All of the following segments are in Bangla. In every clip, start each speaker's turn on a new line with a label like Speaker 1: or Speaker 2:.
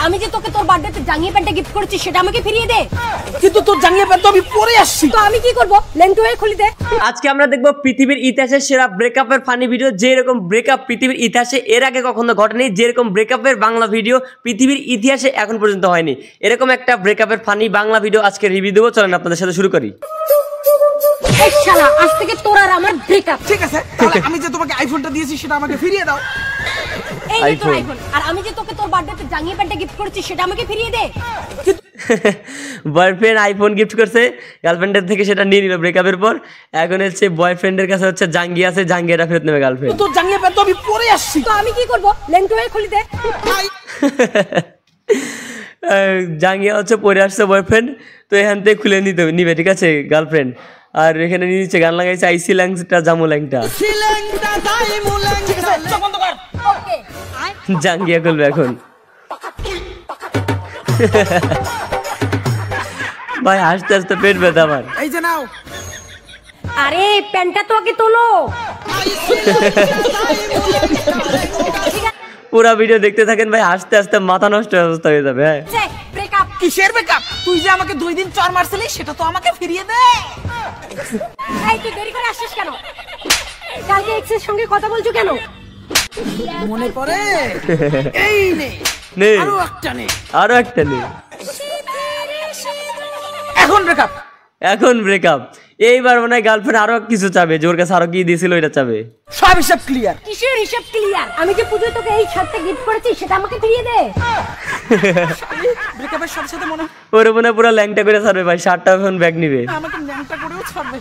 Speaker 1: আমি যে তোকে তোর বার্থডেতে জাঙ্গিয়া প্যান্টটা গিফট করেছি সেটা আমাকে ফিরিয়ে দে।
Speaker 2: কিন্তু তোর জাঙ্গিয়া প্যান্ট তো আমি পরে আসছি।
Speaker 1: তো আমি কি করব? লেংটু হয়ে খুলে দে।
Speaker 3: আজকে আমরা দেখবো পৃথিবীর ইতিহাসের সেরা ব্রেকআপের ফানি ভিডিও। যেরকম ব্রেকআপ পৃথিবীর ইতিহাসে এর আগে কখনো ঘটেনি, যেরকম ব্রেকআপের বাংলা ভিডিও পৃথিবীর ইতিহাসে এখন পর্যন্ত হয়নি, এরকম একটা ব্রেকআপের ফানি বাংলা ভিডিও আজকে রিভিউ দেবো। চলেন আপনাদের সাথে শুরু করি।
Speaker 1: এই শালা, আজ থেকে তোর আর আমার ব্রেকআপ।
Speaker 2: ঠিক আছে, তাহলে আমি যে তোমাকে আইফোনটা দিয়েছি সেটা আমাকে ফিরিয়ে দাও।
Speaker 1: এই নে তোর আইফোন। আর আমি যে তোকে তোর বার্থডেতে জাঙ্গিয়া প্যান্টটা গিফট করেছি সেটা আমাকে ফিরিয়ে দে।
Speaker 3: বয়ফ্রেন্ড আইফোন গিফট করছে, গার্লফ্রেন্ডের থেকে সেটা নিয়ে নিল ব্রেকআপের পর। এখন হচ্ছে বয়ফ্রেন্ডের কাছে হচ্ছে জাঙ্গিয়া আছে, জাঙ্গিয়াটা ফেরত নেবে গার্লফ্রেন্ড।
Speaker 2: তোর জাঙ্গিয়া প্যান্ট তো আমি পরে আসছি।
Speaker 1: তো আমি কি করব? লেংটু হয়ে খুলে দে।
Speaker 3: জাঙ্গিয়া হচ্ছে পরে আসছে বয়ফ্রেন্ড, তো এখান থেকে খুলে নিবে, ঠিক আছে গার্লফ্রেন্ড। আর এখানে নিয়ে নিচ্ছে, গান লাগাইছে আইসি ল্যাংটা জামু ল্যাংটা। জাঙ্গিয়া খুলবে এখন। ভাই হাসতে হাসতে পেট ব্যথা আমার।
Speaker 2: এই যে নাও।
Speaker 1: আরে প্যান্টটা তো আগে তোলো।
Speaker 3: পুরা ভিডিও দেখতে থাকেন ভাই, হাসতে হাসতে মাথা নষ্ট অবস্থা হয়ে যাবে। হ্যাঁ,
Speaker 1: ব্রেকআপ।
Speaker 2: কিসের ব্রেকআপ? তুই যে আমাকে 2 দিন চর মারছিলি সেটা তো আমাকে ফিরিয়ে দে।
Speaker 1: এই তুই দেরি করে আসছিস কেন? কালকে এক্সের সঙ্গে কথা বলছো কেন?
Speaker 2: মনে পড়ে? এই নে আরো একটা নে,
Speaker 3: আরো একটা নে।
Speaker 2: এখন ব্রেকআপ।
Speaker 3: এখন ব্রেকআপ। এইবার মনে হয় গার্লফ্রেন্ড আরো কিছু চাবে, জোর কাছে আরো কি দিয়েছিল এটা চাবে।
Speaker 2: সব হিসাব ক্লিয়ার।
Speaker 1: কিসের হিসাব ক্লিয়ার? আমি যে পুজোয় তোকে এই শার্টটা গিফট করেছি সেটা আমাকে ফিরিয়ে দে।
Speaker 2: ব্রেকআপের সাথে সাথে মনে
Speaker 3: ওরে মনে পুরো ল্যাংটা করে ছাড়বে ভাই, শার্টটা এখন ব্যাগ নিবে।
Speaker 2: আমাকে ল্যাংটা করেও ছাড়বে।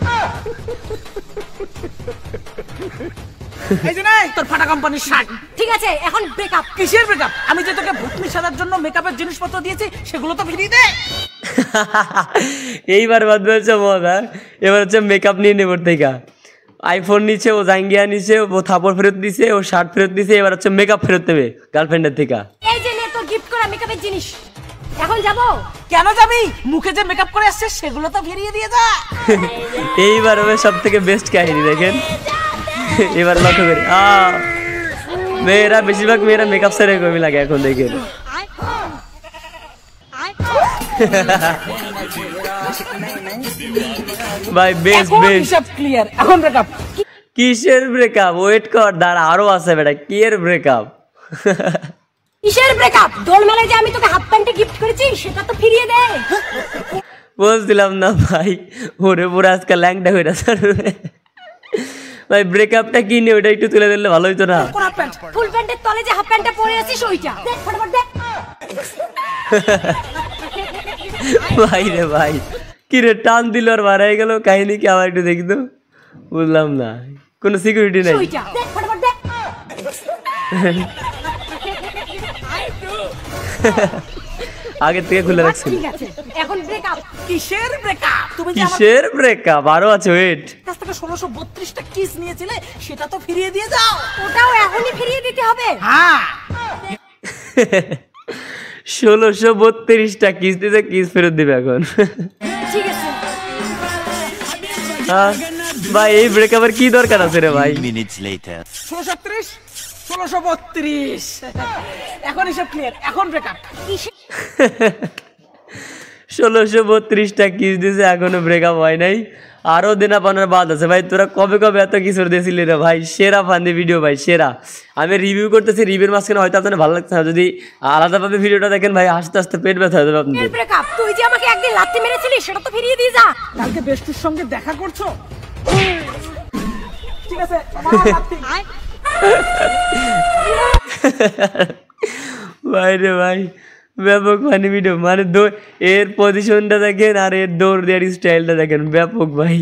Speaker 2: এই যে নাই তোর ফাটা কোম্পানির শার্ট।
Speaker 1: ঠিক আছে, এখন ব্রেকআপ।
Speaker 2: কিসের ব্রেকআপ? আমি যে তোকে ভুতনি সাজার জন্য মেকআপের জিনিসপত্র দিয়েছি সেগুলো তো ফিরিয়ে দে।
Speaker 3: এইবার বাদ হচ্ছে মজা। এবার হচ্ছে মেকআপ নিয়ে নেব থেকে। আইফোন নিচ্ছে, ও জাঙ্গিয়া নিচ্ছে, ও থাপড় ফেরত দিছে, ও শার্ট ফেরত দিছে। এবার হচ্ছে মেকআপ ফেরত দেবে গার্লফ্রেন্ডের থেকে।
Speaker 1: এই যে নে তোর গিফট করা মেকআপের জিনিস। এখন যাবো?
Speaker 2: কেন যাবি? মুখে যে মেকআপ করে আসছে সেগুলো তো ফিরিয়ে দিয়ে যা।
Speaker 3: এইবার হবে সব থেকে বেস্ট কাহিনী, দেখেন। এবার লক্ষ্য করি, মেয়েরা বেশিরভাগ মেয়েরা মেকআপ সেরে কমই লাগে এখন, দেখেন। ভাই বেস্ট বেস্ট।
Speaker 2: সব ক্লিয়ার। এখন ব্রেকআপ।
Speaker 3: কিসের ব্রেকআপ? ওয়েট কর, দাঁড়া, আরো আছে বেটা। কি এর ব্রেকআপ?
Speaker 1: কিসের ব্রেকআপ? দোল মেলায় যে আমি তোকে হাফ প্যান্টে গিফট করেছি সেটা তো ফিরিয়ে দে।
Speaker 3: বলছিলাম না ভাই, ওরে পুরো আজকাল ল্যাংটা হয়ে যাচ্ছে ভাই। ব্রেকআপটা কি নিয়ে ওটা একটু তুলে দিলে ভালো হইতো না?
Speaker 2: কোন হাফ প্যান্ট?
Speaker 1: ফুল প্যান্টের তলে যে হাফ প্যান্টটা পরে আছিস ওইটা দে, ফটাফট দে।
Speaker 3: ভাই রে ভাই, কি রে টান দিল আর মারাই গেল। কাহিনী কি আবার একটু দেখি তো। বুঝলাম না, কোনো সিকিউরিটি নাই।
Speaker 1: ওইটা দে, ফটাফট দে।
Speaker 3: আগে থেকে খুলে রাখছিল।
Speaker 1: ঠিক আছে, এখন ব্রেকআপ।
Speaker 2: কিসের ব্রেকআপ? তুমি যে আমার
Speaker 3: কিসের ব্রেকআপ? আরো আছে, ওয়েট।
Speaker 2: কাছ থেকে 1632টা কিস নিয়েছিলে সেটা তো ফিরিয়ে দিয়ে যাও।
Speaker 1: ওটাও এখনই ফিরিয়ে দিতে হবে?
Speaker 2: হ্যাঁ।
Speaker 3: 1632টা কিস দিতে, কিস ফেরত দিবে এখন।
Speaker 1: ঠিক আছে
Speaker 3: ভাই, এই ব্রেকআপের কি দরকার আছে রে ভাই?
Speaker 2: 1636 1632 এখন এসব ক্লিয়ার। এখন ব্রেকআপ।
Speaker 3: 1632টা কিস দিছে, এখনো ব্রেকআপ হয় নাই। আরো দেনা পাওনার বাদ আছে ভাই। তোরা কবে কবে এত কিছু দিয়েছিলি রে ভাই? সেরা ফান্দি ভিডিও ভাই, সেরা। আমি রিভিউ করতেছি, রিভিউর মাঝখানে হয়তো আপনাদের ভালো লাগছে না। যদি আলাদাভাবে ভিডিওটা দেখেন ভাই, আস্তে আস্তে পেট ব্যথা হয়ে যাবে আপনাদের।
Speaker 1: ব্রেকআপ। তুই যে আমাকে একদিন লাত্তি মেরেছিলি সেটা তো ফিরিয়ে দিয়ে যা।
Speaker 2: কালকে বেস্টির সঙ্গে দেখা করছো? ঠিক আছে,
Speaker 3: ভাই রে ভাই, ব্যাপক ফানি ভিডিও। মানে এর পজিশনটা দেখেন আর এর দৌড় দেওয়ার স্টাইলটা দেখেন, ব্যাপক ভাই।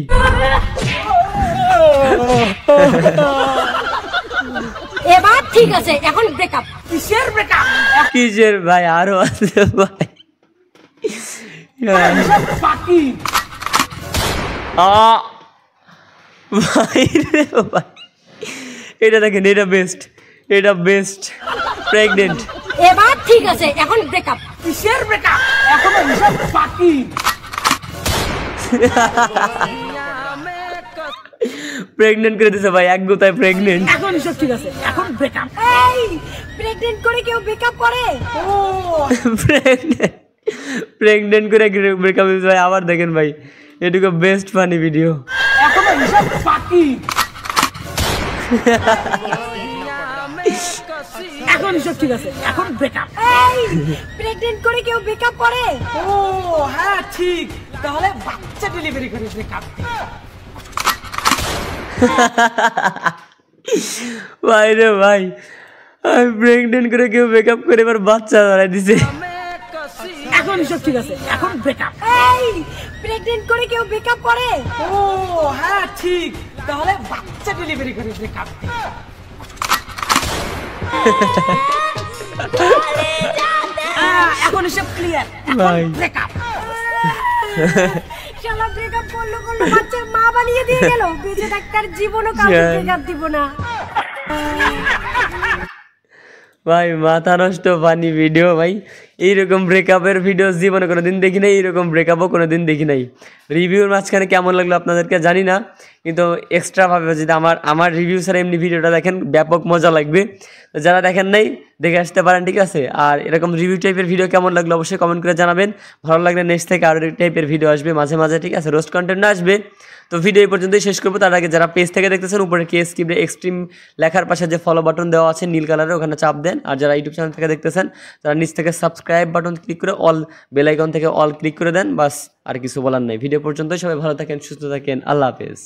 Speaker 1: এবার ঠিক আছে, এখন ব্রেকআপ।
Speaker 2: কিসের ব্রেকআপ?
Speaker 3: কিসের ভাই? আরো আছে ভাই।
Speaker 2: বাকি
Speaker 3: ভাই রে ভাই, এটা দেখেন, এটা বেস্ট, এটা বেস্ট। প্রেগনেন্ট।
Speaker 1: এবার ঠিক আছে, এখন ব্রেকআপ।
Speaker 2: কিসের ব্রেকআপ? এখনো হিসাব বাকি।
Speaker 3: প্রেগনেন্ট করে দিছে ভাই, এক গোতায় প্রেগনেন্ট।
Speaker 2: এখন হিসাব ঠিক আছে, এখন ব্রেকআপ।
Speaker 1: এই প্রেগনেন্ট করে কেউ ব্রেকআপ করে?
Speaker 2: ও
Speaker 3: প্রেগনেন্ট করে ব্রেকআপ ভাই আবার দেখেন ভাই, এটুকু বেস্ট ফানি ভিডিও।
Speaker 2: এখনো হিসাব বাকি। এখন হিসাব ঠিক আছে, এখন ব্রেকআপ।
Speaker 1: এই প্রেগনেন্ট করে কেউ ব্রেকআপ করে?
Speaker 2: ও হ্যাঁ ঠিক, তাহলে বাচ্চা ডেলিভারি করে ব্রেকআপ।
Speaker 3: ভাই রে ভাই, আমি প্রেগনেন্ট করে কেউ ব্রেকআপ করে এবার বাচ্চা ধরাই দিছে।
Speaker 2: এখন হিসাব ঠিক আছে, এখন ব্রেকআপ।
Speaker 1: এই প্রেগনেন্ট করে কেউ ব্রেকআপ করে?
Speaker 2: ও হ্যাঁ ঠিক, তাহলে বাচ্চা ডেলিভারি করে ব্রেকআপ। এখন হিসাব ক্লিয়ার,
Speaker 3: ভাই
Speaker 2: ব্রেকআপ।
Speaker 1: শালা ব্রেকআপ করলো বাচ্চার মা বানিয়ে দিয়ে গেল, বেঁচে থাকার জীবনও কাউকে ব্রেকআপ দিব না।
Speaker 3: ভাই মাথা নষ্ট ফানি ভিডিও ভাই। এইরকম ব্রেকআপের ভিডিও জীবনে কোনো দিন দেখি নাই, এইরকম ব্রেকআপও কোনো দিন দেখি নাই। রিভিউর মাঝখানে কেমন লাগলো আপনাদেরকে জানি না, কিন্তু এক্সট্রাভাবে যদি আমার রিভিউ ছাড়া এমনি ভিডিওটা দেখেন ব্যাপক মজা লাগবে। তো যারা দেখেন নাই দেখে আসতে পারেন, ঠিক আছে। আর এরকম রিভিউ টাইপের ভিডিও কেমন লাগলো অবশ্যই কমেন্ট করে জানাবেন। ভালো লাগলে নেক্সট থেকে আরও টাইপের ভিডিও আসবে মাঝে মাঝে, ঠিক আছে। রোস্ট কন্টেন্ট আসবে। তো ভিডিও এই পর্যন্তই শেষ করবো। তার আগে যারা পেজ থেকে দেখতেছেন উপরে KSKIP এক্সট্রিম লেখার পাশে যে ফলো বাটন দেওয়া আছে নীল কালারের, ওখানে চাপ দেন। আর যারা ইউটিউব চ্যানেল থেকে দেখতেছেন তারা নিচ থেকে সাবস্ক্রাইব বাটন ক্লিক করে অল বেল আইকন থেকে অল ক্লিক করে দেন। বাস আর কিছু বলার নাই। ভিডিও পর্যন্তই, সবাই ভালো থাকেন, সুস্থ থাকেন, আল্লাহ হাফেজ।